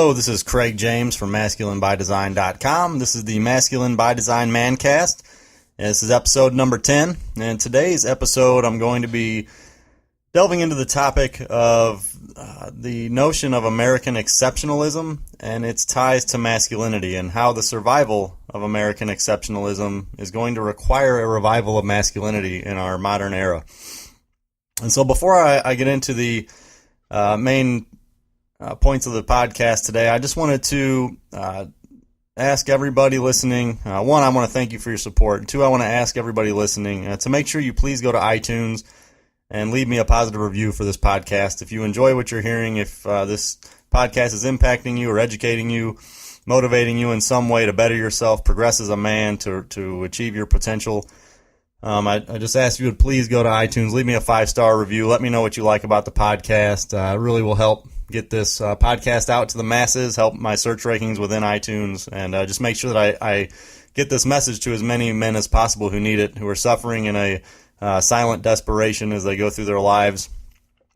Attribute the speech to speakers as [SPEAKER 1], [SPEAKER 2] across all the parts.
[SPEAKER 1] Hello, this is Craig James from MasculineByDesign.com. This is the Masculine by Design Mancast. This is episode number 10. And today's episode, I'm going to be delving into the topic of the notion of American exceptionalism and its ties to masculinity, and how the survival of American exceptionalism is going to require a revival of masculinity in our modern era. And so before I get into the main points of the podcast today, I just wanted to ask everybody listening. One, I want to thank you for your support. Two, I want to ask everybody listening to make sure you please go to iTunes and leave me a positive review for this podcast. If you enjoy what you're hearing, if this podcast is impacting you or educating you, motivating you in some way to better yourself, progress as a man, to achieve your potential, I just ask you to please go to iTunes, leave me a 5-star review. Let me know what you like about the podcast. It really will help get this podcast out to the masses, help my search rankings within iTunes, and just make sure that I get this message to as many men as possible who need it, who are suffering in a silent desperation as they go through their lives.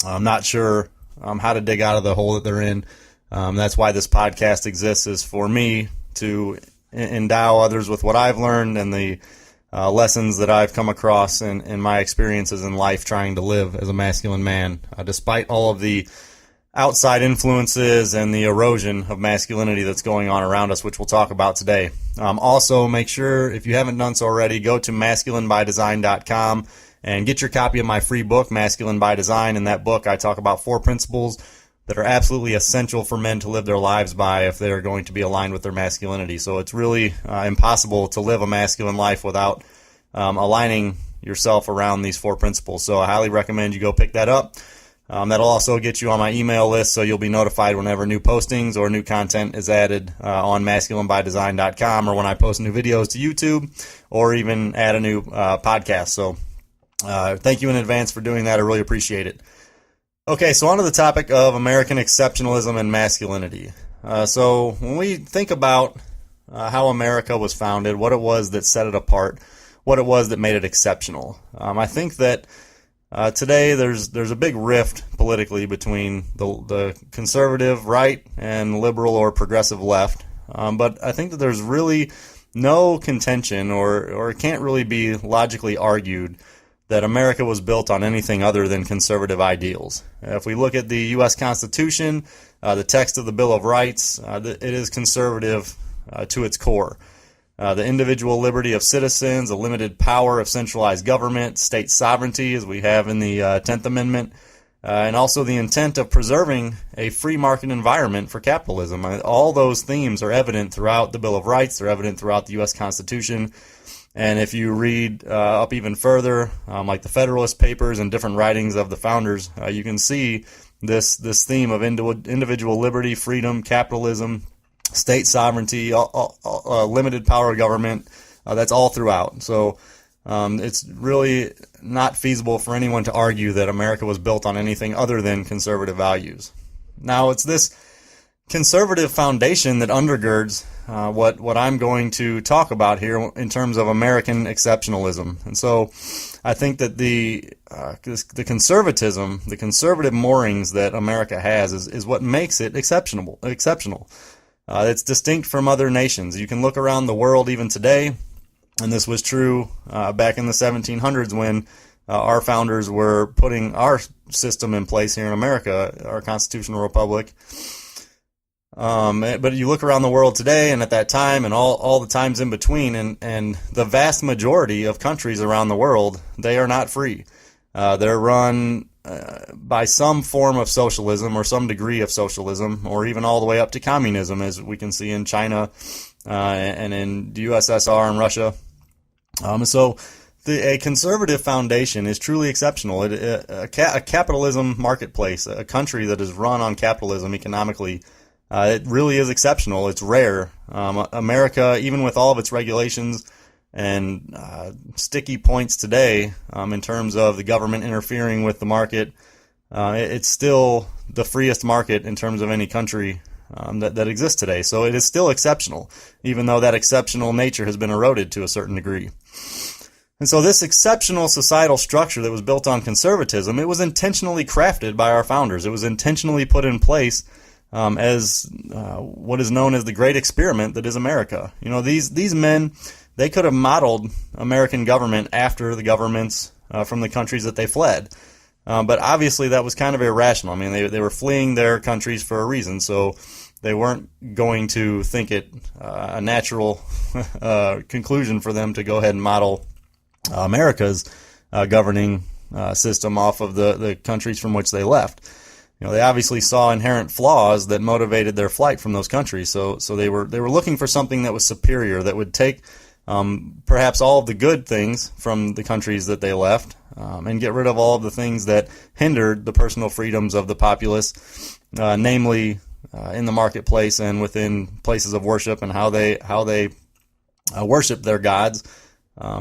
[SPEAKER 1] I'm not sure how to dig out of the hole that they're in. That's why this podcast exists, is for me to endow others with what I've learned and the lessons that I've come across in my experiences in life trying to live as a masculine man, despite all of the outside influences and the erosion of masculinity that's going on around us, which we'll talk about today. Also, make sure, if you haven't done so already, go to MasculineByDesign.com and get your copy of my free book, Masculine by Design. In that book, I talk about 4 principles that are absolutely essential for men to live their lives by if they're going to be aligned with their masculinity. So it's really impossible to live a masculine life without aligning yourself around these 4 principles. So I highly recommend you go pick that up. That'll also get you on my email list, so you'll be notified whenever new postings or new content is added on MasculineByDesign.com, or when I post new videos to YouTube, or even add a new podcast. So thank you in advance for doing that. I really appreciate it. Okay, so on to the topic of American exceptionalism and masculinity. So when we think about how America was founded, what it was that set it apart, what it was that made it exceptional, I think that today there's a big rift politically between the conservative right and liberal or progressive left. But I think that there's really no contention, or it can't really be logically argued, that America was built on anything other than conservative ideals. If we look at the U.S. Constitution, the text of the Bill of Rights, it is conservative to its core. The individual liberty of citizens, a limited power of centralized government, state sovereignty, as we have in the 10th Amendment, and also the intent of preserving a free market environment for capitalism. All those themes are evident throughout the Bill of Rights. They're evident throughout the U.S. Constitution. And if you read up even further, like the Federalist Papers and different writings of the founders, you can see this theme of individual liberty, freedom, capitalism, state sovereignty, limited power of government. That's all throughout. So it's really not feasible for anyone to argue that America was built on anything other than conservative values. Now, it's this conservative foundation that undergirds what I'm going to talk about here in terms of American exceptionalism. And so I think that the conservatism, the conservative moorings that America has is what makes it exceptional. It's distinct from other nations. You can look around the world even today, and this was true back in the 1700s when our founders were putting our system in place here in America, our constitutional republic. But you look around the world today and at that time and all the times in between, and the vast majority of countries around the world, they are not free. They're run by some form of socialism or some degree of socialism, or even all the way up to communism, as we can see in China and in the USSR and Russia. So a conservative foundation is truly exceptional. A capitalism marketplace, a country that is run on capitalism economically, it really is exceptional. It's rare. America, even with all of its regulations and sticky points today in terms of the government interfering with the market, it's still the freest market in terms of any country that exists today. So it is still exceptional, even though that exceptional nature has been eroded to a certain degree. And so this exceptional societal structure that was built on conservatism, it was intentionally crafted by our founders. It was intentionally put in place as what is known as the great experiment that is America. These men, they could have modeled American government after the governments from the countries that they fled. But obviously that was kind of irrational. I mean, they were fleeing their countries for a reason, so they weren't going to think it a natural conclusion for them to go ahead and model America's governing system off of the countries from which they left. They obviously saw inherent flaws that motivated their flight from those countries. So they were looking for something that was superior, that would take perhaps all of the good things from the countries that they left, and get rid of all of the things that hindered the personal freedoms of the populace, namely in the marketplace and within places of worship, and how they worship their gods,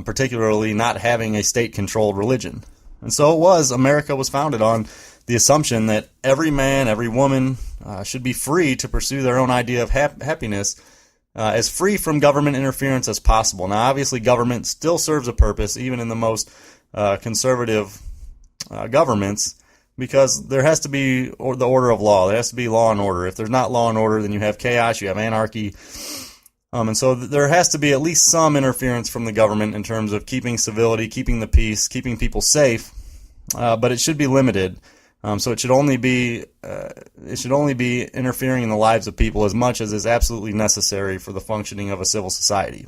[SPEAKER 1] particularly not having a state-controlled religion. And so America was founded on the assumption that every man, every woman should be free to pursue their own idea of happiness, as free from government interference as possible. Now, obviously, government still serves a purpose, even in the most conservative governments, because there has to be the order of law. There has to be law and order. If there's not law and order, then you have chaos, you have anarchy. And so there has to be at least some interference from the government in terms of keeping civility, keeping the peace, keeping people safe, but it should be limited. So it should only be interfering in the lives of people as much as is absolutely necessary for the functioning of a civil society.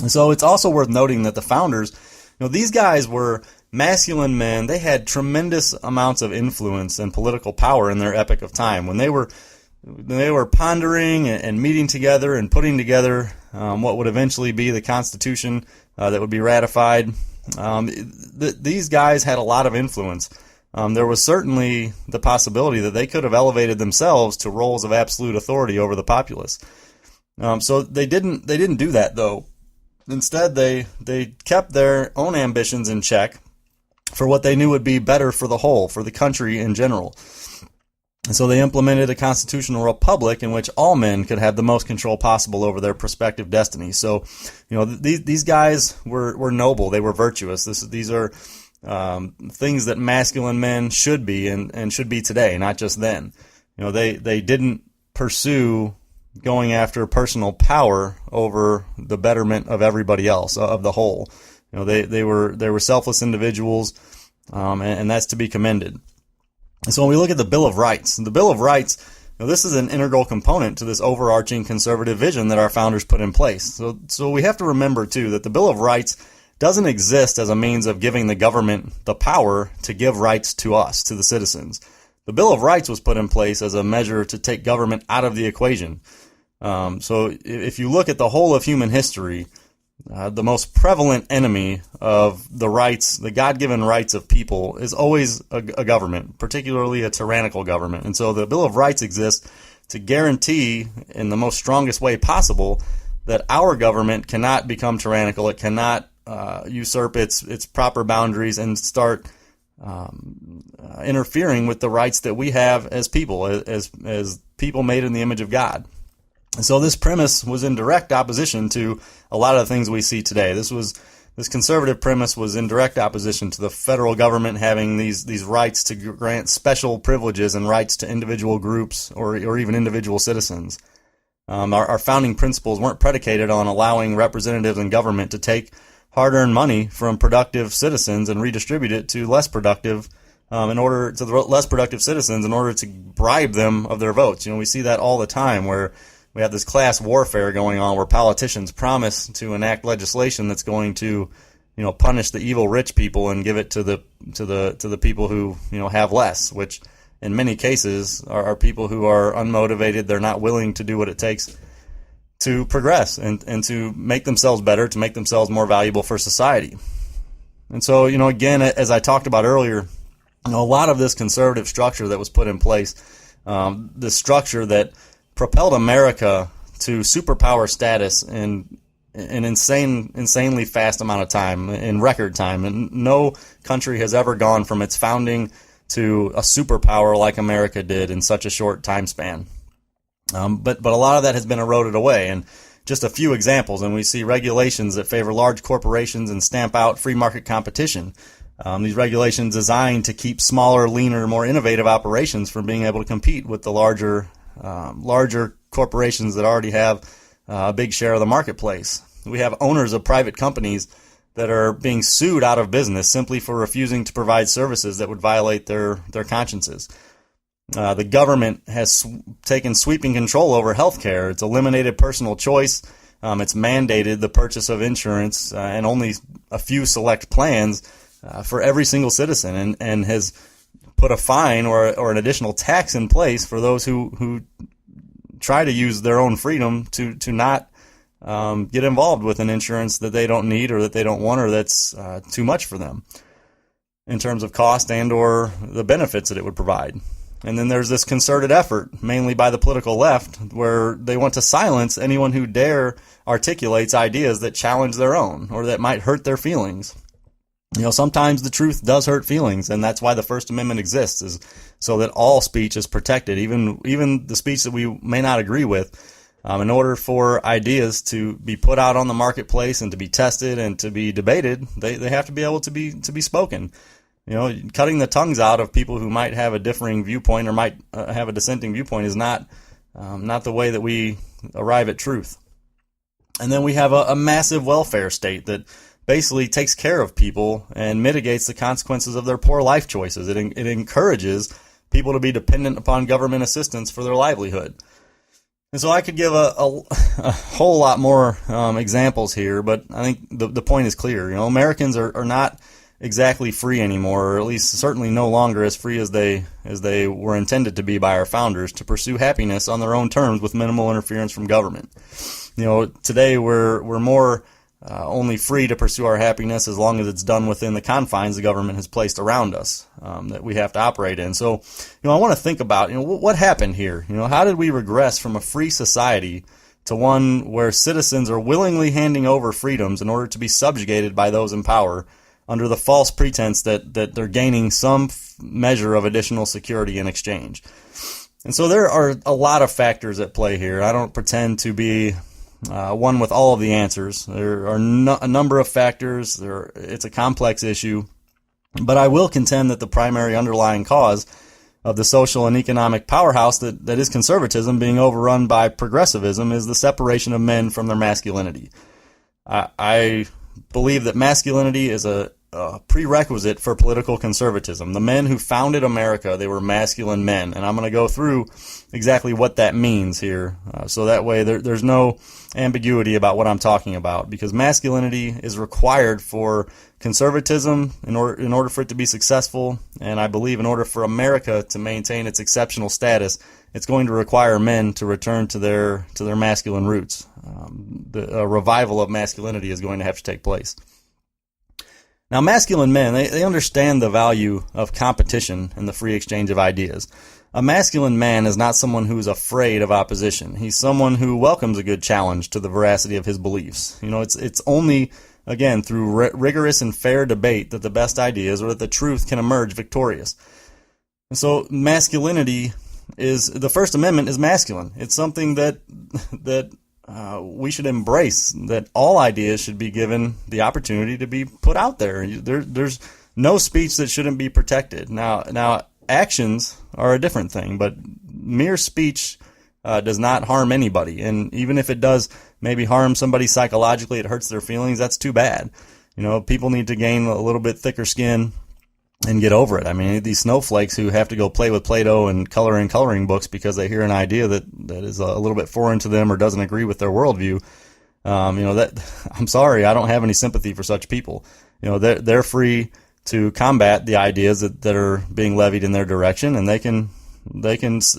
[SPEAKER 1] And so it's also worth noting that the founders, these guys were masculine men. They had tremendous amounts of influence and political power in their epoch of time. When they were pondering and meeting together and putting together what would eventually be the Constitution that would be ratified, these guys had a lot of influence. There was certainly the possibility that they could have elevated themselves to roles of absolute authority over the populace. So they didn't do that, though. Instead, they kept their own ambitions in check for what they knew would be better for the whole, for the country in general. And so they implemented a constitutional republic in which all men could have the most control possible over their prospective destinies. So, these guys were noble. They were virtuous. These are things that masculine men should be and should be today, not just then. They didn't pursue going after personal power over the betterment of everybody else, of the whole. They were selfless individuals, and that's to be commended. And so when we look at the Bill of Rights, this is an integral component to this overarching conservative vision that our founders put in place. So we have to remember too that the Bill of Rights doesn't exist as a means of giving the government the power to give rights to us, to the citizens. The Bill of Rights was put in place as a measure to take government out of the equation. So if you look at the whole of human history, the most prevalent enemy of the rights, the God-given rights of people, is always a government, particularly a tyrannical government. And so the Bill of Rights exists to guarantee, in the most strongest way possible, that our government cannot become tyrannical. It cannot usurp its proper boundaries and start interfering with the rights that we have as people, as people made in the image of God. And so this premise was in direct opposition to a lot of the things we see today. This conservative premise was in direct opposition to the federal government having these rights to grant special privileges and rights to individual groups or even individual citizens. Our founding principles weren't predicated on allowing representatives in government to take hard-earned money from productive citizens and redistribute it to less productive citizens in order to bribe them of their votes. We see that all the time, where we have this class warfare going on, where politicians promise to enact legislation that's going to, punish the evil rich people and give it to the people who, have less, which in many cases are people who are unmotivated. They're not willing to do what it takes to progress and to make themselves better, to make themselves more valuable for society. And so, again, as I talked about earlier, a lot of this conservative structure that was put in place, this structure that propelled America to superpower status in an insanely fast amount of time, in record time. And no country has ever gone from its founding to a superpower like America did in such a short time span. But a lot of that has been eroded away. And just a few examples, and we see regulations that favor large corporations and stamp out free market competition. These regulations designed to keep smaller, leaner, more innovative operations from being able to compete with the larger larger corporations that already have a big share of the marketplace. We have owners of private companies that are being sued out of business simply for refusing to provide services that would violate their consciences. The government has taken sweeping control over healthcare. It's eliminated personal choice. It's mandated the purchase of insurance and only a few select plans for every single citizen, and has put a fine or an additional tax in place for those who try to use their own freedom to not get involved with an insurance that they don't need or that they don't want or that's too much for them in terms of cost and or the benefits that it would provide. And then there's this concerted effort, mainly by the political left, where they want to silence anyone who dare articulates ideas that challenge their own or that might hurt their feelings. Sometimes the truth does hurt feelings, and that's why the First Amendment exists, is so that all speech is protected, even the speech that we may not agree with. In order for ideas to be put out on the marketplace and to be tested and to be debated, they have to be able to be spoken. Cutting the tongues out of people who might have a differing viewpoint or might have a dissenting viewpoint is not the way that we arrive at truth. And then we have a massive welfare state that basically takes care of people and mitigates the consequences of their poor life choices. It encourages people to be dependent upon government assistance for their livelihood. And so I could give a whole lot more examples here, but I think the point is clear. Americans are not exactly free anymore, or at least certainly no longer as free as they were intended to be by our founders, to pursue happiness on their own terms with minimal interference from government. Today we're more only free to pursue our happiness as long as it's done within the confines the government has placed around us that we have to operate in. So, I want to think about, what happened here? How did we regress from a free society to one where citizens are willingly handing over freedoms in order to be subjugated by those in power under the false pretense that they're gaining some measure of additional security in exchange? And so there are a lot of factors at play here. I don't pretend to be one with all of the answers. There are a number of factors. It's a complex issue. But I will contend that the primary underlying cause of the social and economic powerhouse that is conservatism being overrun by progressivism is the separation of men from their masculinity. I believe that masculinity is a prerequisite for political conservatism. The men who founded America, they were masculine men, and I'm going to go through exactly what that means here, so that way there's no ambiguity about what I'm talking about, because masculinity is required for conservatism in order for it to be successful, and I believe in order for America to maintain its exceptional status, it's going to require men to return to their masculine roots. A revival of masculinity is going to have to take place. Now, masculine men, they understand the value of competition and the free exchange of ideas. A masculine man is not someone who's afraid of opposition. He's someone who welcomes a good challenge to the veracity of his beliefs. It's only, again, through rigorous and fair debate that the best ideas or that the truth can emerge victorious. And so masculinity the First Amendment is masculine. It's something that we should embrace, that all ideas should be given the opportunity to be put out there. There's no speech that shouldn't be protected. Now actions are a different thing, but mere speech does not harm anybody. And even if it does maybe harm somebody psychologically, it hurts their feelings, that's too bad. People need to gain a little bit thicker skin and get over it. I mean, these snowflakes who have to go play with Play-Doh and color in coloring books because they hear an idea that is a little bit foreign to them or doesn't agree with their worldview, I'm sorry, I don't have any sympathy for such people. They're free to combat the ideas that are being levied in their direction, and they can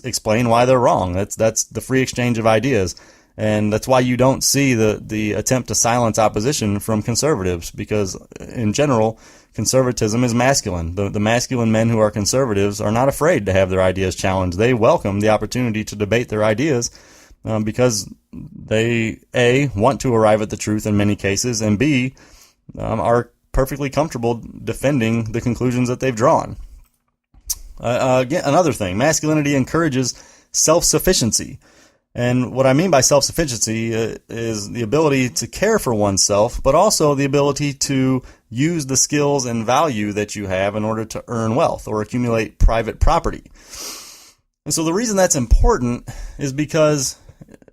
[SPEAKER 1] explain why they're wrong. That's the free exchange of ideas. And that's why you don't see the attempt to silence opposition from conservatives, because in general, conservatism is masculine. The masculine men who are conservatives are not afraid to have their ideas challenged. They welcome the opportunity to debate their ideas because they, A, want to arrive at the truth in many cases, and B, are perfectly comfortable defending the conclusions that they've drawn. Again, another thing, masculinity encourages self-sufficiency. And what I mean by self-sufficiency is the ability to care for oneself, but also the ability to use the skills and value that you have in order to earn wealth or accumulate private property. And so the reason that's important is because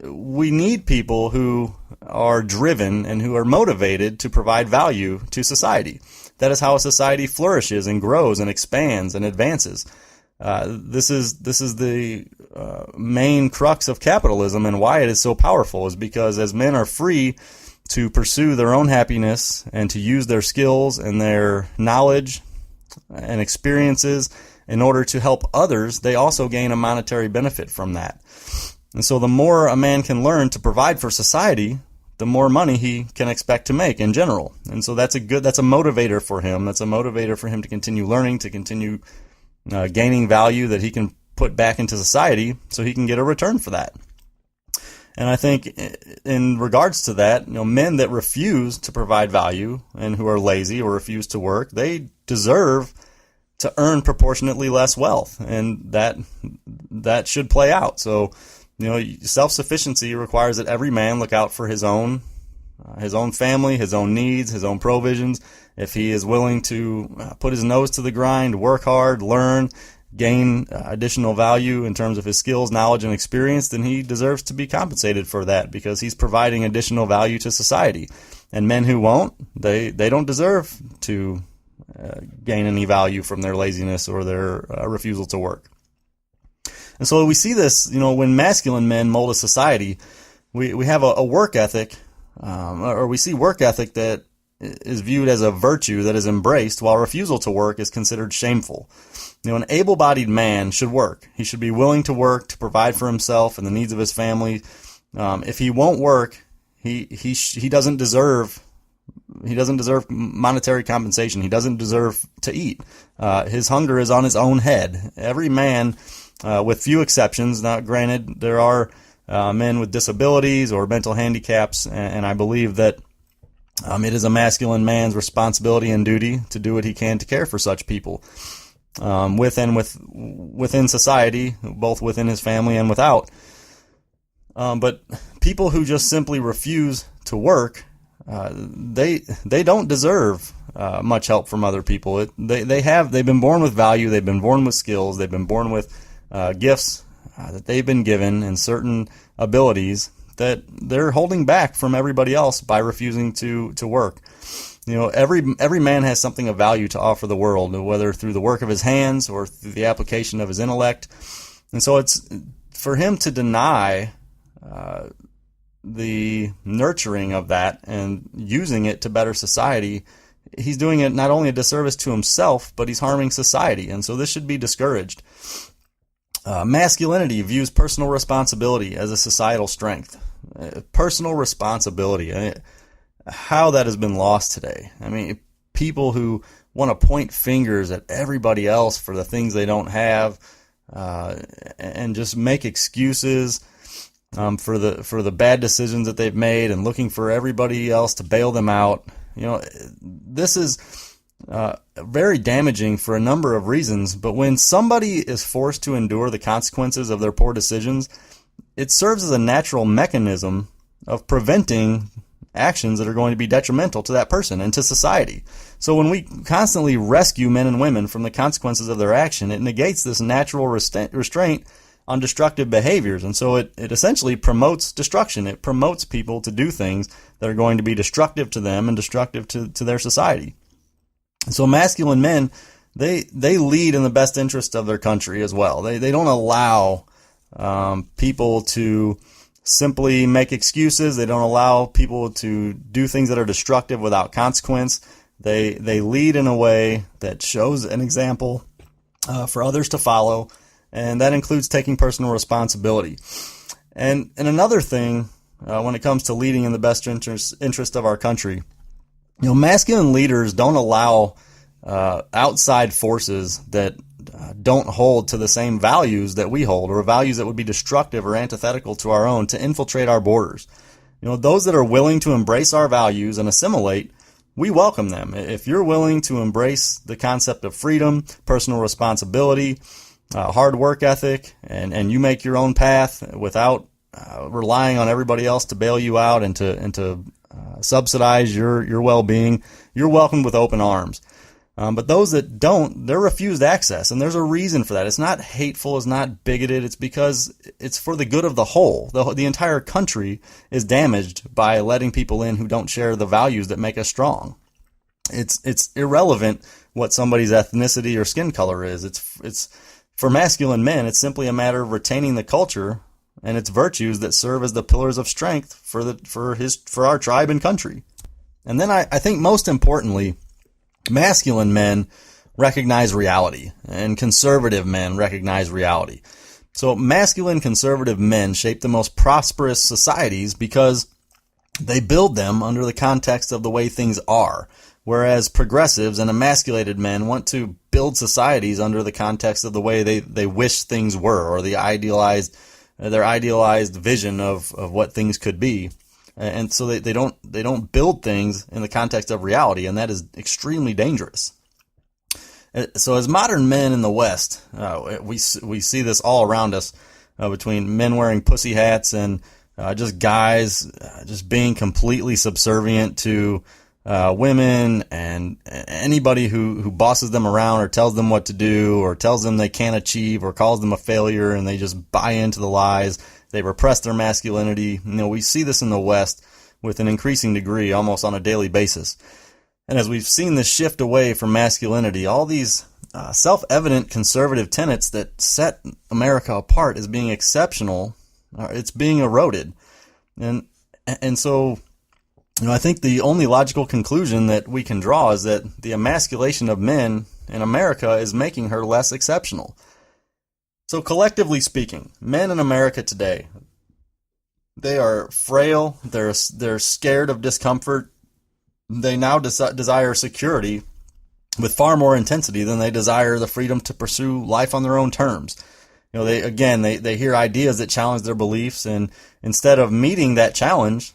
[SPEAKER 1] we need people who are driven and who are motivated to provide value to society. That is how a society flourishes and grows and expands and advances. This is the main crux of capitalism, and why it is so powerful is because as men are free to pursue their own happiness and to use their skills and their knowledge and experiences in order to help others, they also gain a monetary benefit from that. And so the more a man can learn to provide for society, the more money he can expect to make in general. And so that's a motivator for him. That's a motivator for him to continue learning, to continue gaining value that he can put back into society so he can get a return for that. And I think in regards to that, men that refuse to provide value and who are lazy or refuse to work, they deserve to earn proportionately less wealth, and that should play out. So, self-sufficiency requires that every man look out for his own family, his own needs, his own provisions. If he is willing to put his nose to the grind, work hard, learn, gain additional value in terms of his skills, knowledge, and experience, then he deserves to be compensated for that because he's providing additional value to society. And men who won't, they don't deserve to gain any value from their laziness or their refusal to work. And so we see this, when masculine men mold a society, we have a work ethic, or we see work ethic that is viewed as a virtue that is embraced, while refusal to work is considered shameful. An able-bodied man should work. He should be willing to work to provide for himself and the needs of his family. If he won't work, he doesn't deserve monetary compensation. He doesn't deserve to eat. His hunger is on his own head. Every man, with few exceptions. Now, granted, there are men with disabilities or mental handicaps, and I believe that it is a masculine man's responsibility and duty to do what he can to care for such people, within society, both within his family and without. But people who just simply refuse to work, they don't deserve much help from other people. They've been born with value. They've been born with skills. They've been born with gifts that they've been given and certain abilities that they're holding back from everybody else by refusing to work. Every man has something of value to offer the world, whether through the work of his hands or through the application of his intellect. And so it's for him to deny the nurturing of that and using it to better society. He's doing it not only a disservice to himself, but he's harming society. And so this should be discouraged. Masculinity views personal responsibility as a societal strength. Personal responsibility, how that has been lost today. I mean, people who want to point fingers at everybody else for the things they don't have, and just make excuses for the bad decisions that they've made, and looking for everybody else to bail them out. This is very damaging for a number of reasons, but when somebody is forced to endure the consequences of their poor decisions, it serves as a natural mechanism of preventing actions that are going to be detrimental to that person and to society. So when we constantly rescue men and women from the consequences of their action, it negates this natural restraint on destructive behaviors. And so it essentially promotes destruction. It promotes people to do things that are going to be destructive to them and destructive to their society. So masculine men, they lead in the best interest of their country as well. They don't allow people to simply make excuses. They don't allow people to do things that are destructive without consequence. They lead in a way that shows an example for others to follow, and that includes taking personal responsibility. And another thing, when it comes to leading in the best interest of our country, masculine leaders don't allow outside forces that don't hold to the same values that we hold, or values that would be destructive or antithetical to our own, to infiltrate our borders. Those that are willing to embrace our values and assimilate, we welcome them. If you're willing to embrace the concept of freedom, personal responsibility, hard work ethic, and you make your own path without relying on everybody else to bail you out and to subsidize your well-being, you're welcomed with open arms. But those that don't, they're refused access, and there's a reason for that. It's not hateful, it's not bigoted, it's because it's for the good of the whole. The entire country is damaged by letting people in who don't share the values that make us strong. It's irrelevant what somebody's ethnicity or skin color is. It's for masculine men, it's simply a matter of retaining the culture and its virtues that serve as the pillars of strength for our tribe and country. And then I think most importantly, masculine men recognize reality, and conservative men recognize reality. So masculine conservative men shape the most prosperous societies because they build them under the context of the way things are, whereas progressives and emasculated men want to build societies under the context of the way they wish things were, or their idealized vision of what things could be. And so they don't build things in the context of reality, and that is extremely dangerous. So as modern men in the West, we see this all around us, between men wearing pussy hats and just guys just being completely subservient to women and anybody who bosses them around or tells them what to do or tells them they can't achieve or calls them a failure, and they just buy into the lies. They repress their masculinity. We see this in the West with an increasing degree almost on a daily basis. And as we've seen this shift away from masculinity, all these self-evident conservative tenets that set America apart as being exceptional, it's being eroded. And so I think the only logical conclusion that we can draw is that the emasculation of men in America is making her less exceptional. So collectively speaking, men in America today, they are frail, they're scared of discomfort, they now desire security with far more intensity than they desire the freedom to pursue life on their own terms. They hear ideas that challenge their beliefs, and instead of meeting that challenge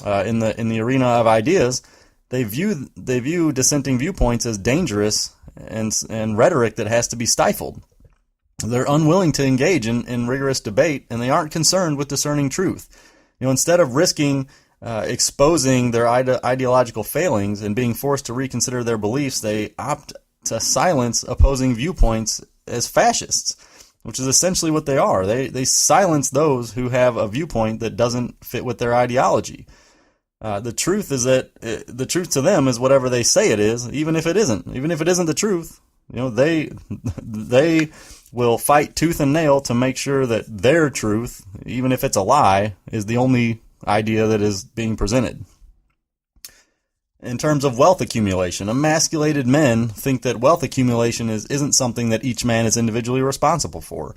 [SPEAKER 1] in the arena of ideas, they view dissenting viewpoints as dangerous and rhetoric that has to be stifled. They're unwilling to engage in rigorous debate, and they aren't concerned with discerning truth. Instead of risking exposing their ideological failings and being forced to reconsider their beliefs, they opt to silence opposing viewpoints as fascists, which is essentially what they are. They silence those who have a viewpoint that doesn't fit with their ideology. The truth is that the truth to them is whatever they say it is, even if it isn't. Even if it isn't the truth, they will fight tooth and nail to make sure that their truth, even if it's a lie, is the only idea that is being presented. In terms of wealth accumulation, emasculated men think that wealth accumulation isn't something that each man is individually responsible for.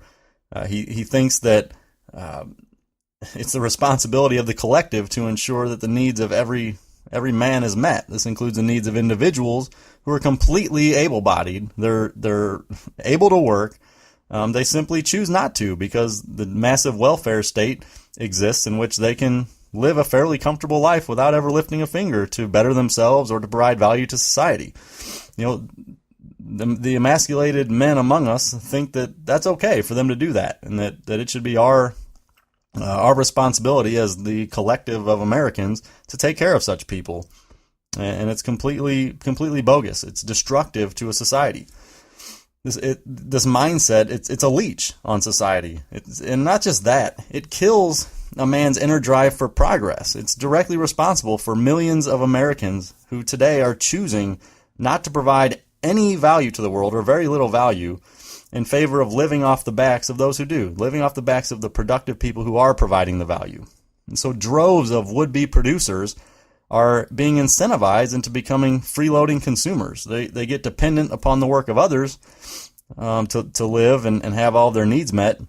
[SPEAKER 1] He thinks that it's the responsibility of the collective to ensure that the needs of every man is met. This includes the needs of individuals who are completely able-bodied. They're able to work. They simply choose not to because the massive welfare state exists in which they can live a fairly comfortable life without ever lifting a finger to better themselves or to provide value to society. The emasculated men among us think that that's okay for them to do that, and that it should be our responsibility as the collective of Americans to take care of such people. And it's completely bogus. It's destructive to a society. This mindset, it's a leech on society. And not just that, it kills a man's inner drive for progress. It's directly responsible for millions of Americans who today are choosing not to provide any value to the world, or very little value, in favor of living off the backs of those who do, living off the backs of the productive people who are providing the value. And so droves of would-be producers are being incentivized into becoming freeloading consumers. They get dependent upon the work of others to live and have all their needs met.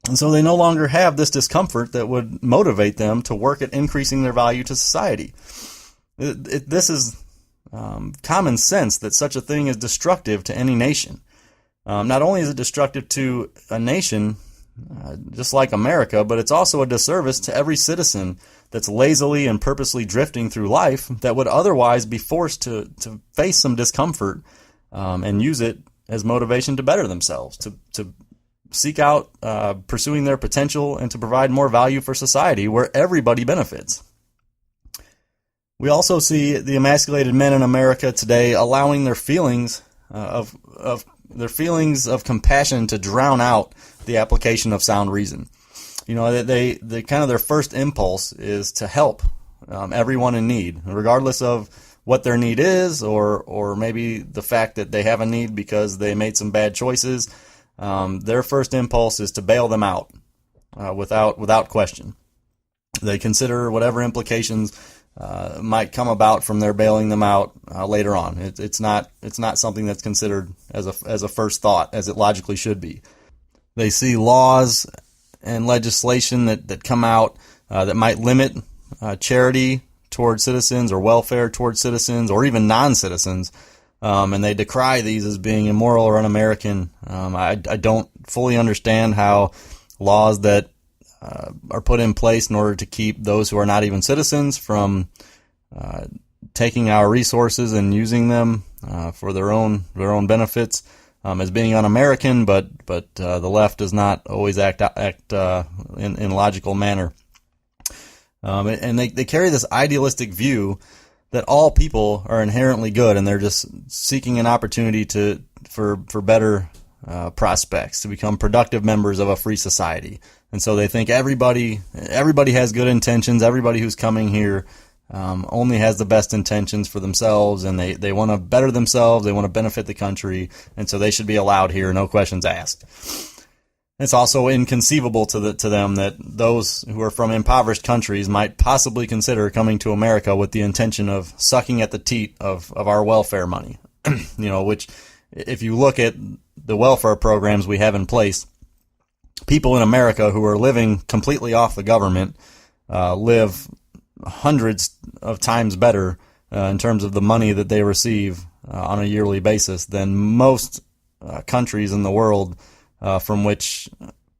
[SPEAKER 1] And so they no longer have this discomfort that would motivate them to work at increasing their value to society. This is common sense that such a thing is destructive to any nation. Not only is it destructive to a nation just like America, but it's also a disservice to every citizen that's lazily and purposely drifting through life that would otherwise be forced to face some discomfort and use it as motivation to better themselves, to seek out pursuing their potential and to provide more value for society where everybody benefits. We also see the emasculated men in America today allowing their feelings of compassion to drown out the application of sound reason. You know, they kind of their first impulse is to help everyone in need, regardless of what their need is, or maybe the fact that they have a need because they made some bad choices. Their first impulse is to bail them out without question. They consider whatever implications might come about from their bailing them out later on. It's not something that's considered as a first thought, as it logically should be. They see laws and legislation that come out that might limit charity towards citizens or welfare towards citizens or even non-citizens, and they decry these as being immoral or un-American. I don't fully understand how laws that are put in place in order to keep those who are not even citizens from taking our resources and using them for their own benefits as being un-American, but the left does not always act in a logical manner. And they carry this idealistic view that all people are inherently good, and they're just seeking an opportunity for better prospects, to become productive members of a free society. And so they think everybody has good intentions. Everybody who's coming here only has the best intentions for themselves, and they want to better themselves. They want to benefit the country, and so they should be allowed here, no questions asked. It's also inconceivable to them that those who are from impoverished countries might possibly consider coming to America with the intention of sucking at the teat of our welfare money. You know, which, if you look at the welfare programs we have in place, people in America who are living completely off the government live hundreds of times better in terms of the money that they receive on a yearly basis than most countries in the world from which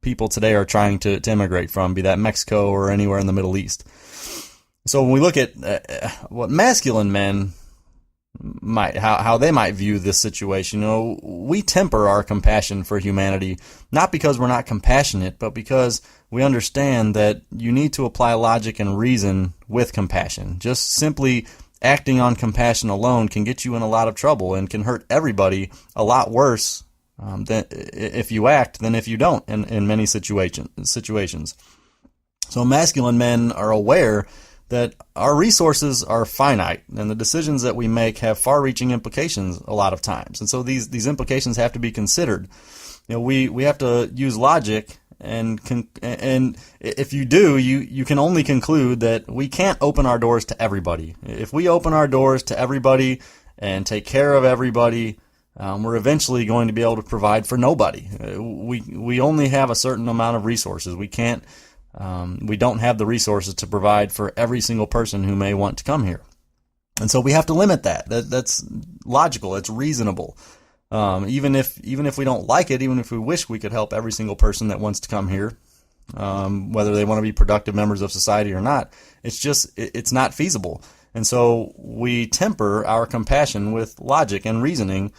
[SPEAKER 1] people today are trying to immigrate from, be that Mexico or anywhere in the Middle East. So when we look at what masculine men how they might view this situation, you know, we temper our compassion for humanity, not because we're not compassionate, but because we understand that you need to apply logic and reason with compassion. Just simply acting on compassion alone can get you in a lot of trouble and can hurt everybody a lot worse if you act than if you don't in many situations. So masculine men are aware that our resources are finite, and the decisions that we make have far-reaching implications a lot of times. And so these implications have to be considered. You know, we have to use logic, and if you do, you can only conclude that we can't open our doors to everybody. If we open our doors to everybody and take care of everybody, we're eventually going to be able to provide for nobody. We only have a certain amount of resources. We don't have the resources to provide for every single person who may want to come here. And so we have to limit that. That's logical. It's reasonable. Even if we don't like it, even if we wish we could help every single person that wants to come here, whether they want to be productive members of society or not, it's not feasible. And so we temper our compassion with logic and reasoning,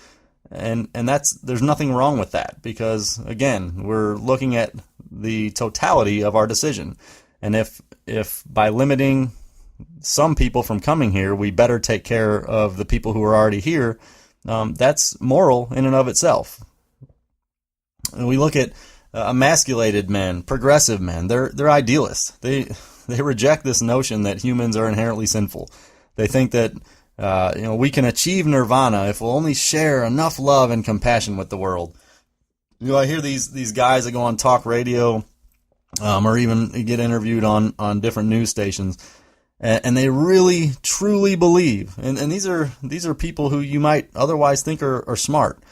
[SPEAKER 1] and there's nothing wrong with that, because again, we're looking at the totality of our decision. And if by limiting some people from coming here, we better take care of the people who are already here, that's moral in and of itself. And we look at emasculated men, progressive men. They're idealists. They reject this notion that humans are inherently sinful. They think that we can achieve nirvana if we'll only share enough love and compassion with the world. You know, I hear these guys that go on talk radio, or even get interviewed on different news stations, and they really truly believe, and these are people who you might otherwise think are smart.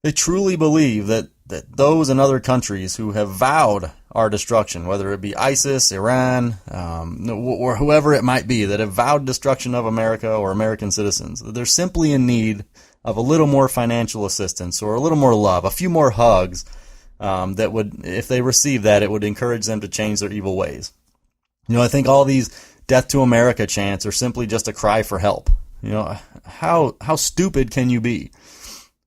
[SPEAKER 1] They truly believe that those in other countries who have vowed our destruction, whether it be ISIS, Iran, or whoever it might be, that have vowed destruction of America or American citizens, they're simply in need of a little more financial assistance or a little more love, a few more hugs, that would, if they receive that, it would encourage them to change their evil ways. You know, I think all these Death to America chants are simply just a cry for help. You know, how stupid can you be?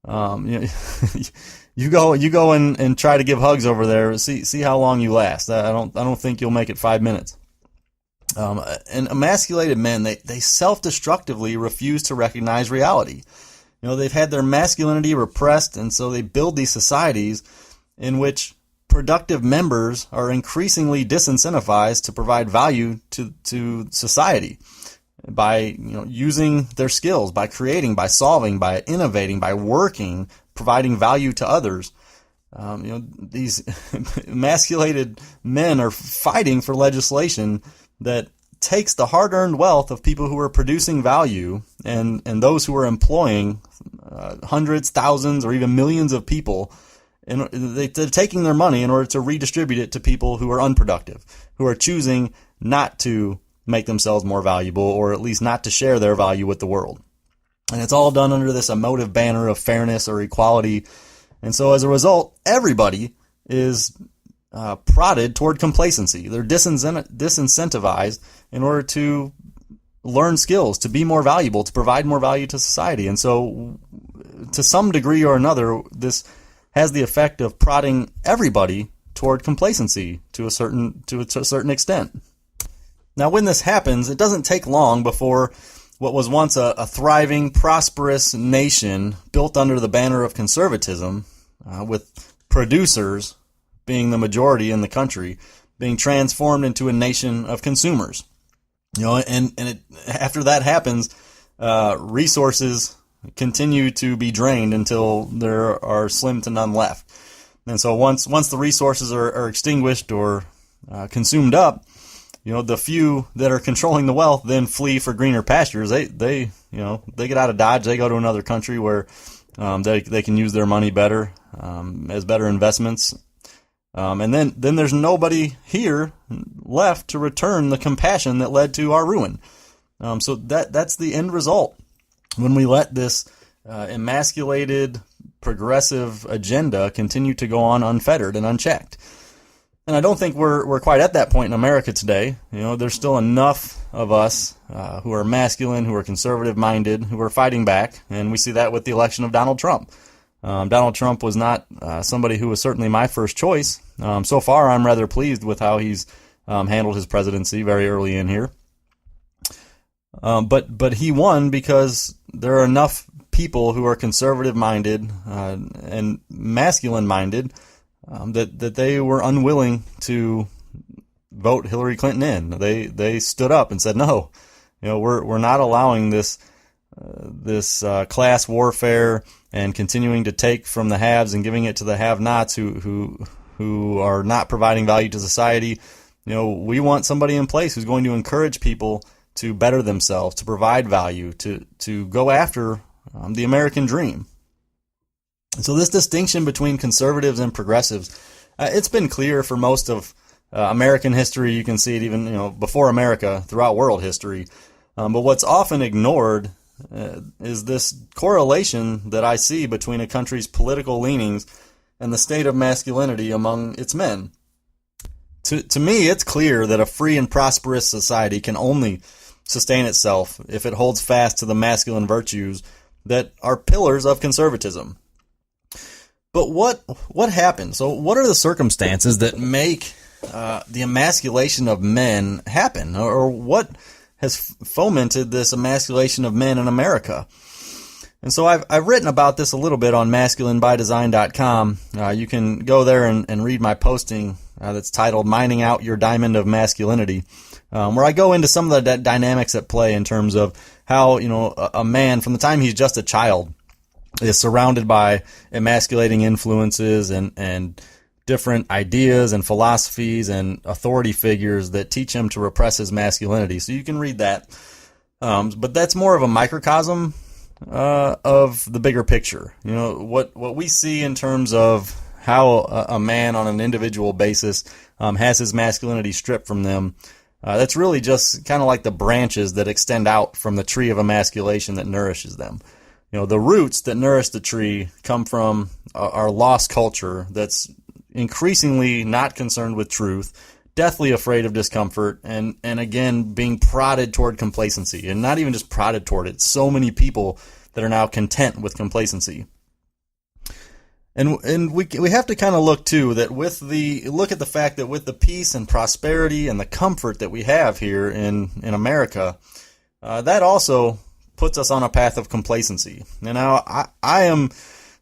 [SPEAKER 1] You go and try to give hugs over there. See how long you last. I don't think you'll make it 5 minutes. And emasculated men, they self-destructively refuse to recognize reality. They've had their masculinity repressed, and so they build these societies in which productive members are increasingly disincentivized to provide value to society by using their skills, by creating, by solving, by innovating, by working, providing value to others. These emasculated men are fighting for legislation that takes the hard-earned wealth of people who are producing value and those who are employing hundreds, thousands, or even millions of people, and they're taking their money in order to redistribute it to people who are unproductive, who are choosing not to make themselves more valuable, or at least not to share their value with the world. And it's all done under this emotive banner of fairness or equality. And so as a result, everybody is prodded toward complacency. They're disincentivized in order to learn skills, to be more valuable, to provide more value to society. And so to some degree or another, this has the effect of prodding everybody toward complacency to a certain extent. Now, when this happens, it doesn't take long before what was once a thriving, prosperous nation built under the banner of conservatism, with producers being the majority in the country, being transformed into a nation of consumers. After that happens, resources continue to be drained until there are slim to none left. And so once the resources are extinguished or consumed up, the few that are controlling the wealth then flee for greener pastures. They get out of Dodge. They go to another country where they can use their money better, as better investments. And then there's nobody here left to return the compassion that led to our ruin. So that's the end result when we let this emasculated progressive agenda continue to go on unfettered and unchecked. And I don't think we're quite at that point in America today. There's still enough of us who are masculine, who are conservative-minded, who are fighting back, and we see that with the election of Donald Trump. Donald Trump was not somebody who was certainly my first choice. So far, I'm rather pleased with how he's handled his presidency very early in here. But he won because there are enough people who are conservative-minded and masculine-minded that they were unwilling to vote Hillary Clinton in. They stood up and said, no, we're not allowing this class warfare and continuing to take from the haves and giving it to the have-nots who are not providing value to society. We want somebody in place who's going to encourage people to better themselves, to provide value, to go after the American dream. And so this distinction between conservatives and progressives, it's been clear for most of American history. You can see it even before America, throughout world history. But what's often ignored is this correlation that I see between a country's political leanings and the state of masculinity among its men. To me, it's clear that a free and prosperous society can only sustain itself if it holds fast to the masculine virtues that are pillars of conservatism. But what happens? So what are the circumstances that make the emasculation of men happen? Or what has fomented this emasculation of men in America? And so I've written about this a little bit on masculinebydesign.com. You can go there and read my posting that's titled Mining Out Your Diamond of Masculinity, where I go into some of the dynamics at play in terms of how a man, from the time he's just a child, is surrounded by emasculating influences and different ideas and philosophies and authority figures that teach him to repress his masculinity. So you can read that. But that's more of a microcosm of the bigger picture. What we see in terms of how a man on an individual basis has his masculinity stripped from them. That's really just kind of like the branches that extend out from the tree of emasculation that nourishes them. The roots that nourish the tree come from our lost culture that's increasingly not concerned with truth, deathly afraid of discomfort, and again, being prodded toward complacency. And not even just prodded toward it, so many people that are now content with complacency. And we have to kind of look too that look at the fact that with the peace and prosperity and the comfort that we have here in America, that also puts us on a path of complacency. And now I am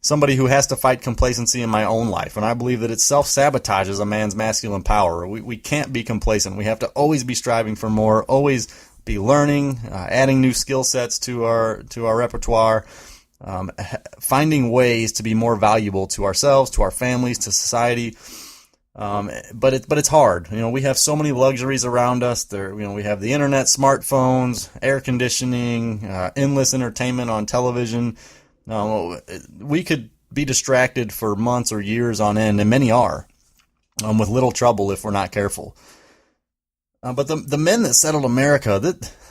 [SPEAKER 1] somebody who has to fight complacency in my own life, and I believe that it self-sabotages a man's masculine power. We can't be complacent. We have to always be striving for more, always be learning, adding new skill sets to our repertoire. Finding ways to be more valuable to ourselves, to our families, to society. But it's hard. We have so many luxuries around us. We have the internet, smartphones, air conditioning, endless entertainment on television. We could be distracted for months or years on end, and many are, with little trouble if we're not careful. But the men that settled America,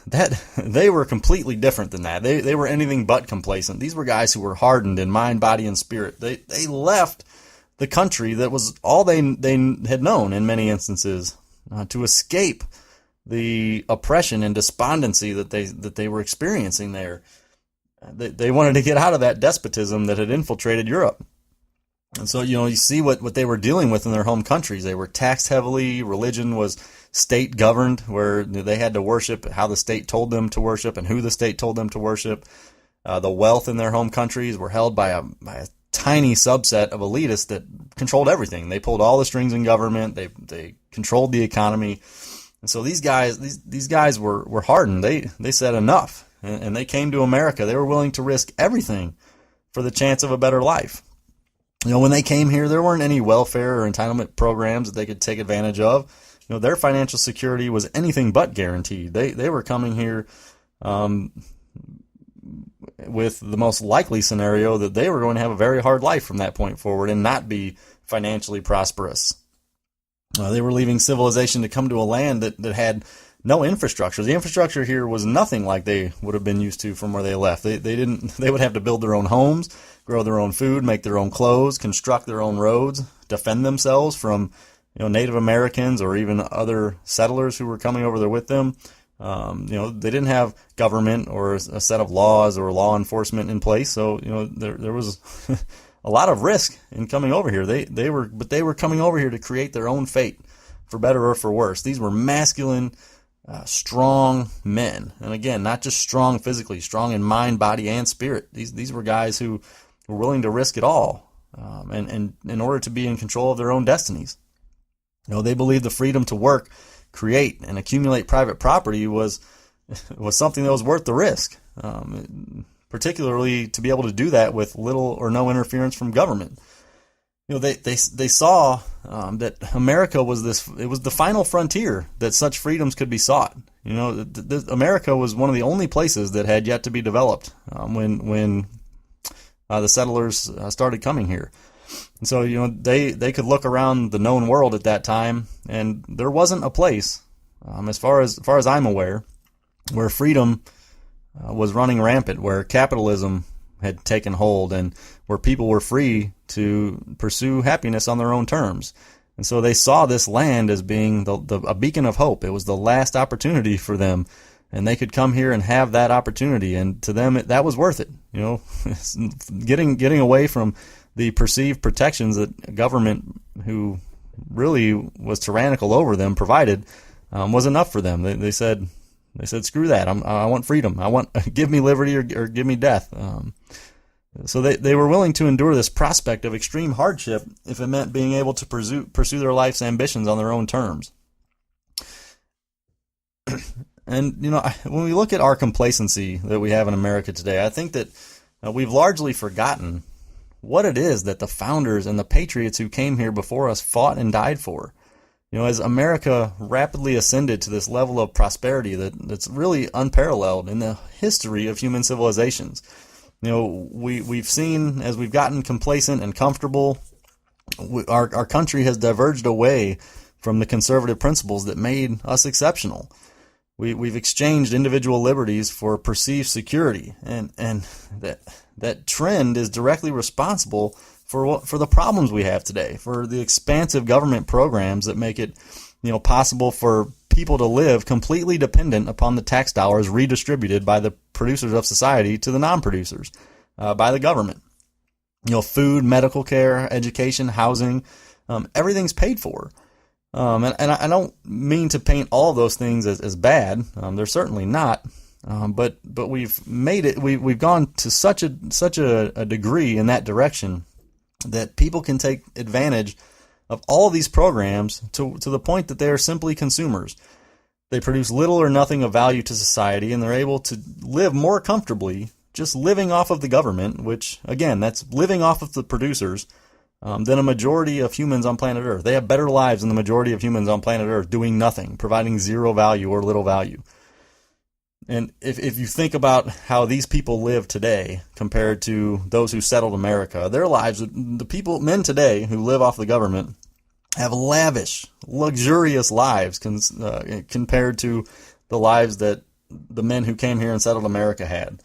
[SPEAKER 1] that they were completely different than that. They were anything but complacent. These were guys who were hardened in mind, body, and spirit. They left the country that was all they had known in many instances to escape the oppression and despondency that they were experiencing there. They wanted to get out of that despotism that had infiltrated Europe. And so, you see what they were dealing with in their home countries. They were taxed heavily. Religion was state governed, where they had to worship how the state told them to worship and who the state told them to worship. The wealth in their home countries were held by a tiny subset of elitists that controlled everything. They pulled all the strings in government. They controlled the economy. And so these guys were hardened. They said enough, and they came to America. They were willing to risk everything for the chance of a better life. When they came here, there weren't any welfare or entitlement programs that they could take advantage of. Their financial security was anything but guaranteed. They were coming here with the most likely scenario that they were going to have a very hard life from that point forward and not be financially prosperous. They were leaving civilization to come to a land that had no infrastructure. The infrastructure here was nothing like they would have been used to from where they left. They would have to build their own homes, grow their own food, make their own clothes, construct their own roads, defend themselves from Native Americans or even other settlers who were coming over there with them. They didn't have government or a set of laws or law enforcement in place. So, there was a lot of risk in coming over here. They were coming over here to create their own fate, for better or for worse. These were masculine, strong men. And again, not just strong physically, strong in mind, body, and spirit. These were guys who were willing to risk it all, and in order to be in control of their own destinies. They believed the freedom to work, create, and accumulate private property was something that was worth the risk, particularly to be able to do that with little or no interference from government. They saw that America was the final frontier that such freedoms could be sought. America was one of the only places that had yet to be developed when the settlers started coming here. And so, they could look around the known world at that time, and there wasn't a place, as far as I'm aware, where freedom was running rampant, where capitalism had taken hold, and where people were free to pursue happiness on their own terms. And so they saw this land as being a beacon of hope. It was the last opportunity for them, and they could come here and have that opportunity. And to them, that was worth it. Getting away from the perceived protections that government, who really was tyrannical over them, provided, was enough for them. They said, screw that. I want freedom. Give me liberty or give me death. So they were willing to endure this prospect of extreme hardship if it meant being able to pursue their life's ambitions on their own terms. And, when we look at our complacency that we have in America today, I think that we've largely forgotten what it is that the founders and the patriots who came here before us fought and died for. As America rapidly ascended to this level of prosperity that's really unparalleled in the history of human civilizations. We've seen, as we've gotten complacent and comfortable, our country has diverged away from the conservative principles that made us exceptional. We've exchanged individual liberties for perceived security, and that trend is directly responsible for the problems we have today, for the expansive government programs that make it possible for people to live completely dependent upon the tax dollars redistributed by the producers of society to the non-producers by the government. food, medical care, education, housing, everything's paid for. And I don't mean to paint all of those things as bad. They're certainly not. But we've made it. We've gone to such a degree in that direction that people can take advantage of all of these programs to the point that they are simply consumers. They produce little or nothing of value to society, and they're able to live more comfortably just living off of the government, which, again, that's living off of the producers, than a majority of humans on planet Earth. They have better lives than the majority of humans on planet Earth doing nothing, providing zero value or little value. And if you think about how these people live today compared to those who settled America, their lives, men today who live off the government have lavish, luxurious lives compared to the lives that the men who came here and settled America had.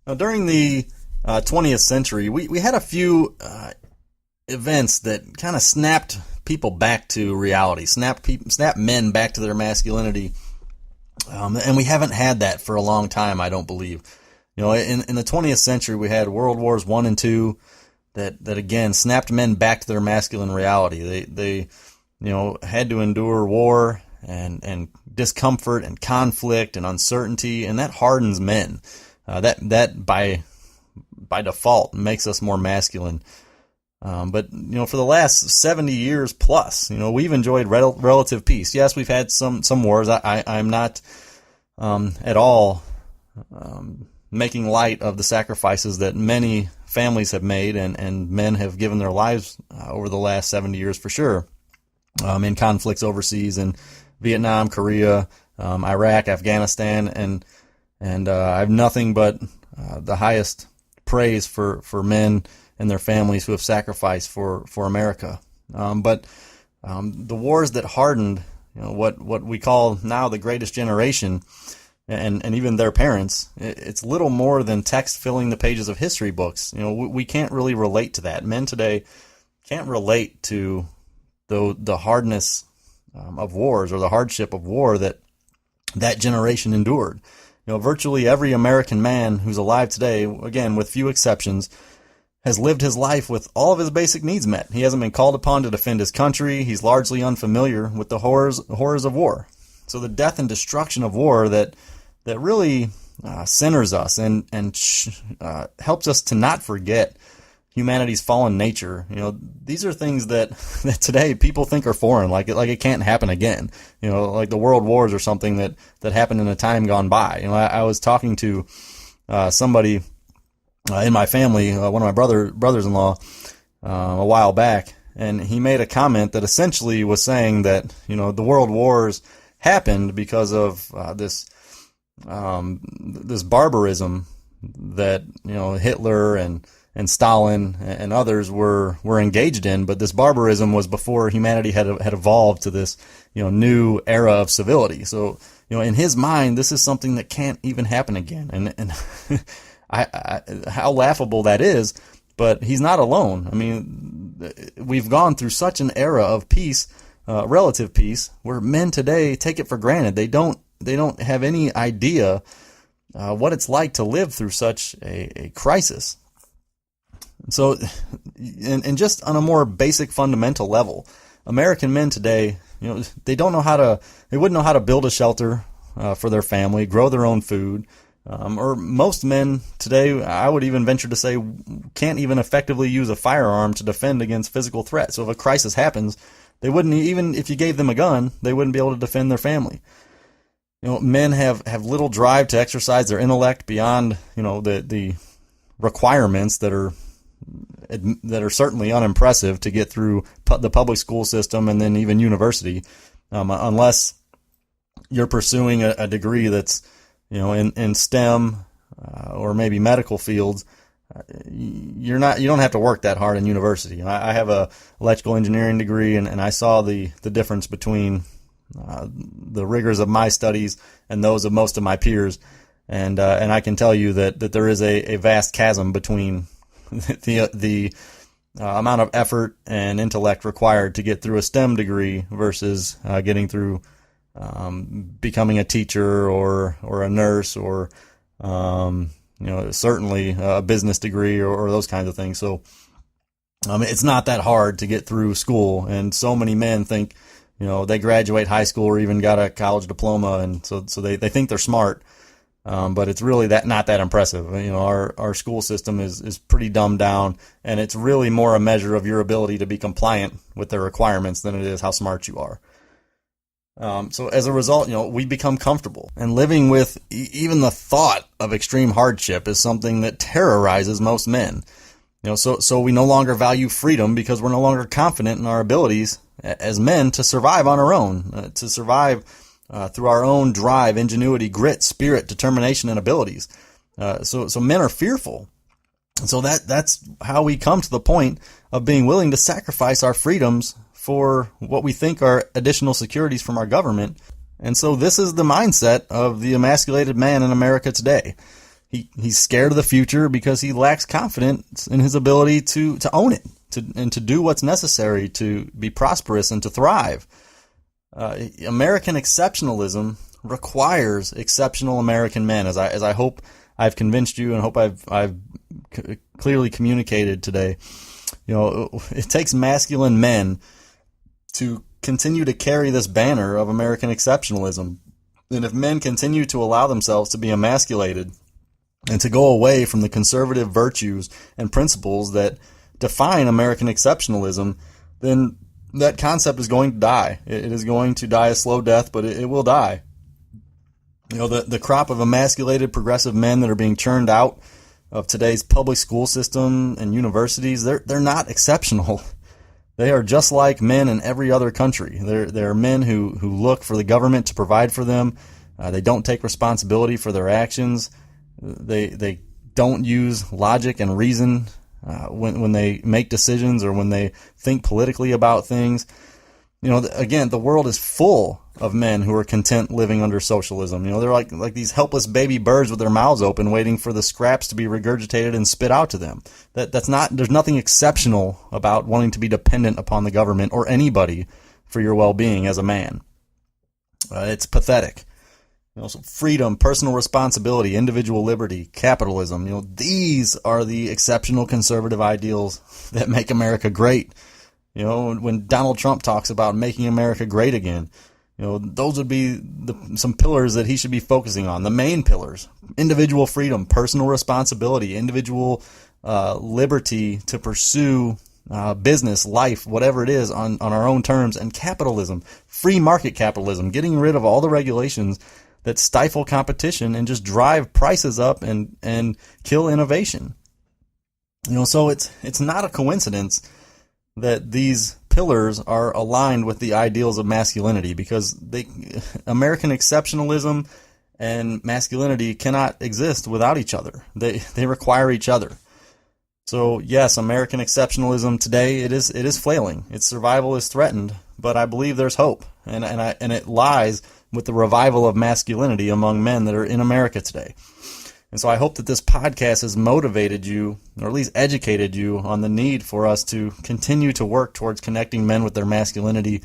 [SPEAKER 1] Now, during the 20th century, we had a few events that kind of snapped people back to reality, snapped men back to their masculinity. And we haven't had that for a long time, I don't believe. In the 20th century, we had World Wars I and II that again snapped men back to their masculine reality. They had to endure war and discomfort and conflict and uncertainty, and that hardens men. That by default makes us more masculine. But for the last 70 years plus, we've enjoyed relative peace. Yes, we've had some wars. I'm not at all making light of the sacrifices that many families have made and men have given their lives over the last 70 years for sure, in conflicts overseas in Vietnam, Korea, Iraq, Afghanistan, and I have nothing but the highest praise for men and their families who have sacrificed for America. But the wars that hardened, what we call now the greatest generation, and even their parents, it's little more than text filling the pages of history books. We can't really relate to that. Men today can't relate to the hardness of wars or the hardship of war that generation endured. Virtually every American man who's alive today, again, with few exceptions, has lived his life with all of his basic needs met. He hasn't been called upon to defend his country. He's largely unfamiliar with the horrors of war. So the death and destruction of war that really centers us and helps us to not forget humanity's fallen nature. These are things that today people think are foreign, like it can't happen again. Like the world wars or something that happened in a time gone by. I was talking to somebody in my family, one of my brothers-in-law, a while back, and he made a comment that essentially was saying that the world wars happened because of this barbarism that Hitler and Stalin and others were engaged in, but this barbarism was before humanity had evolved to this new era of civility. So in his mind, this is something that can't even happen again, and how laughable that is, but he's not alone. I mean, we've gone through such an era of peace, relative peace, where men today take it for granted. They don't have any idea what it's like to live through such a crisis. So, and just on a more basic fundamental level, American men today, they wouldn't know how to build a shelter for their family, grow their own food. Or most men today, I would even venture to say, can't even effectively use a firearm to defend against physical threats. So if a crisis happens, they wouldn't, even if you gave them a gun, they wouldn't be able to defend their family. Men have little drive to exercise their intellect beyond, the requirements that are certainly unimpressive to get through the public school system and then even university, unless you're pursuing a degree that's in STEM or maybe medical fields. You don't have to work that hard in university. I have a electrical engineering degree, and I saw the difference between the rigors of my studies and those of most of my peers, and I can tell you that there is a vast chasm between the amount of effort and intellect required to get through a STEM degree versus getting through becoming a teacher or a nurse or certainly a business degree or those kinds of things. So it's not that hard to get through school, and so many men think, they graduate high school or even got a college diploma, and so they think they're smart, but it's really not that impressive. Our school system is pretty dumbed down, and it's really more a measure of your ability to be compliant with their requirements than it is how smart you are. So as a result, we become comfortable, and living with even the thought of extreme hardship is something that terrorizes most men. So we no longer value freedom because we're no longer confident in our abilities as men to survive on our own, to survive through our own drive, ingenuity, grit, spirit, determination, and abilities. So men are fearful. And so that's how we come to the point of being willing to sacrifice our freedoms for what we think are additional securities from our government. And so this is the mindset of the emasculated man in America today. He's scared of the future because he lacks confidence in his ability to own it, and to do what's necessary to be prosperous and to thrive. American exceptionalism requires exceptional American men, as I hope I've convinced you and hope I've clearly communicated today. It takes masculine men to continue to carry this banner of American exceptionalism. And if men continue to allow themselves to be emasculated and to go away from the conservative virtues and principles that define American exceptionalism, then that concept is going to die. It is going to die a slow death, but it will die. The crop of emasculated progressive men that are being churned out of today's public school system and universities, they're not exceptional. They are just like men in every other country. They're men who look for the government to provide for them. They don't take responsibility for their actions. They don't use logic and reason when they make decisions or when they think politically about things. Again, the world is full of men who are content living under socialism. They're like these helpless baby birds with their mouths open, waiting for the scraps to be regurgitated and spit out to them. There's nothing exceptional about wanting to be dependent upon the government or anybody for your well-being as a man. It's pathetic. So freedom, personal responsibility, individual liberty, capitalism, these are the exceptional conservative ideals that make America great. When Donald Trump talks about making America great again, those would be some pillars that he should be focusing on. The main pillars: individual freedom, personal responsibility, individual liberty to pursue business, life, whatever it is, on our own terms, and capitalism, free market capitalism, getting rid of all the regulations that stifle competition and just drive prices up and kill innovation. So it's not a coincidence that these pillars are aligned with the ideals of masculinity, because American exceptionalism and masculinity cannot exist without each other. They require each other. So yes, American exceptionalism today, it is flailing. Its survival is threatened, but I believe there's hope, and it lies with the revival of masculinity among men that are in America today. And so I hope that this podcast has motivated you, or at least educated you, on the need for us to continue to work towards connecting men with their masculinity,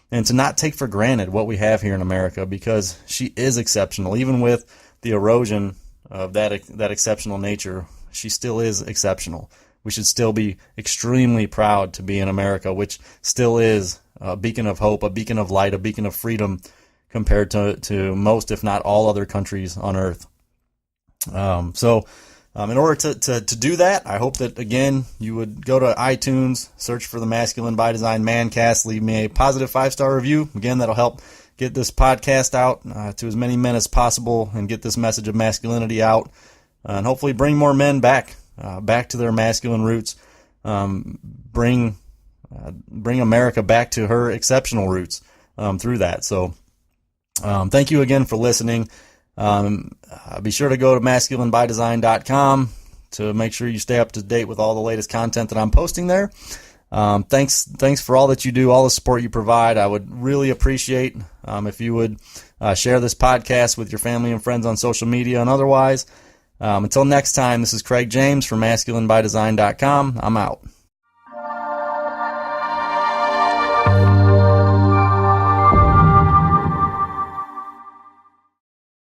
[SPEAKER 1] and to not take for granted what we have here in America, because she is exceptional. Even with the erosion of that exceptional nature, she still is exceptional. We should still be extremely proud to be in America, which still is a beacon of hope, a beacon of light, a beacon of freedom compared to most, if not all, other countries on earth. In order to do that, I hope that, again, you would go to iTunes, search for the Masculine by Design Mancast, leave me a positive 5-star review. Again, that'll help get this podcast out to as many men as possible, and get this message of masculinity out, and hopefully bring more men back to their masculine roots, bring America back to her exceptional roots through that. So thank you again for listening. Be sure to go to masculinebydesign.com to make sure you stay up to date with all the latest content that I'm posting there. Thanks for all that you do, all the support you provide. I would really appreciate if you would share this podcast with your family and friends on social media and otherwise. Until next time, this is Craig James from masculinebydesign.com. I'm out.